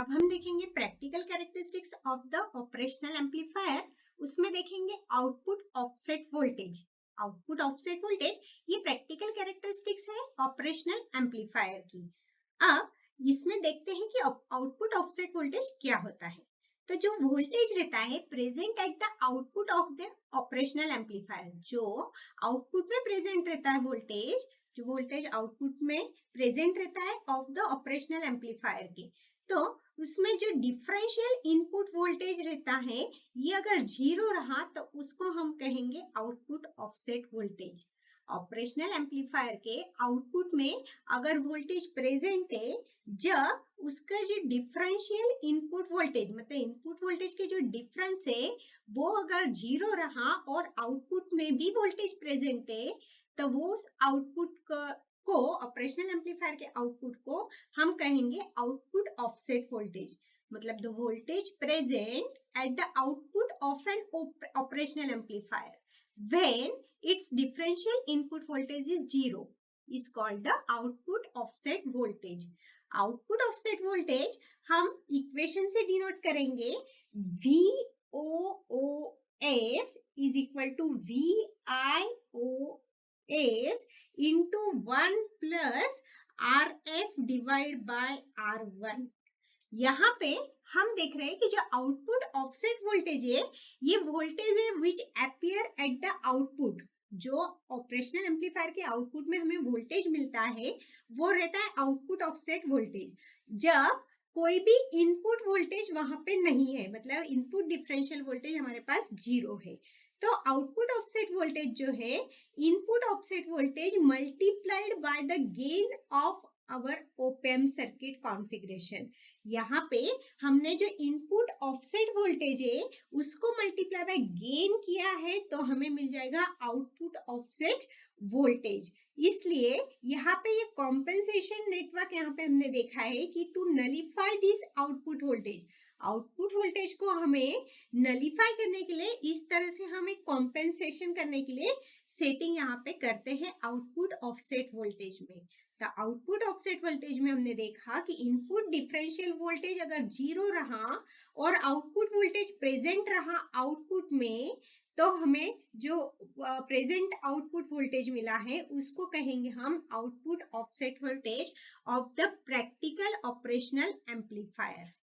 अब हम देखेंगे practical characteristics of the operational amplifier. उसमें देखेंगे output offset voltage. Output offset voltage ये प्रैक्टिकल कैरेक्टरिस्टिक्स है ऑपरेशनल एम्पलीफायर की। अब इसमें देखते हैं कि आउटपुट ऑफसेट वोल्टेज क्या होता है। तो जो वोल्टेज रहता है present at the output of the operational amplifier, जो आउटपुट में प्रेजेंट रहता है वोल्टेज, जो वोल्टेज आउटपुट में प्रेजेंट रहता है ऑफ द ऑपरेशनल एम्पलीफायर के, तो उसमें जो डिफरेंशियल इनपुट वोल्टेज रहता है ये अगर जीरो रहा तो उसको हम कहेंगे output offset voltage. Operational amplifier के आउटपुट में अगर वोल्टेज प्रेजेंट है, जब उसका जो डिफरेंशियल इनपुट वोल्टेज मतलब इनपुट वोल्टेज के जो डिफरेंस है वो अगर जीरो रहा और आउटपुट में भी वोल्टेज प्रेजेंट है, तो वो आउटपुट को ऑपरेशनल एम्पलीफायर के आउटपुट को हम कहेंगे आउटपुट ऑफसेट वोल्टेज। मतलब the voltage present at the output of N operational amplifier when it's differential input voltage is zero is called the output offset voltage. Output offset voltage हम equation से denote करेंगे, VOOS is equal to VIOS into 1 plus RF divided by R1। यहाँ पे हम देख रहे हैं कि जो आउटपुट ऑफसेट वोल्टेज है ये वोल्टेज है विच अपीयर एट द आउटपुट। जो ऑपरेशनल एम्पलीफायर के आउटपुट में हमें वोल्टेज मिलता है वो रहता है आउटपुट ऑफसेट वोल्टेज, जब कोई भी इनपुट वोल्टेज वहां पे नहीं है, मतलब इनपुट डिफरेंशियल वोल्टेज हमारे पास जीरो है। तो आउटपुट ऑफसेट वोल्टेज जो है input offset voltage multiplied by the gain of our op amp circuit configuration. यहाँ पे हमने जो इनपुट ऑफसेट वोल्टेज है उसको मल्टीप्लाई बाय गेन किया है तो हमें मिल जाएगा आउटपुट ऑफसेट वोल्टेज। इसलिए यहाँ पे ये कॉम्पेंसेशन नेटवर्क यहाँ पे हमने देखा है कि to nullify this output voltage, output voltage को हमें नलीफाई करने के लिए इस तरह से हम एक कॉम्पेंसेशन करने के लिए सेटिंग यहाँ पे करते हैं आउटपुट ऑफसेट वोल्टेज में। तो आउटपुट ऑफसेट वोल्टेज में हमने देखा कि इनपुट डिफरेंशियल वोल्टेज अगर जीरो रहा और आउटपुट वोल्टेज प्रेजेंट रहा आउटपुट में, तो हमें जो प्रेजेंट आउटपुट वोल्टेज मिला है उसको कहेंगे हम output offset voltage of the practical operational amplifier.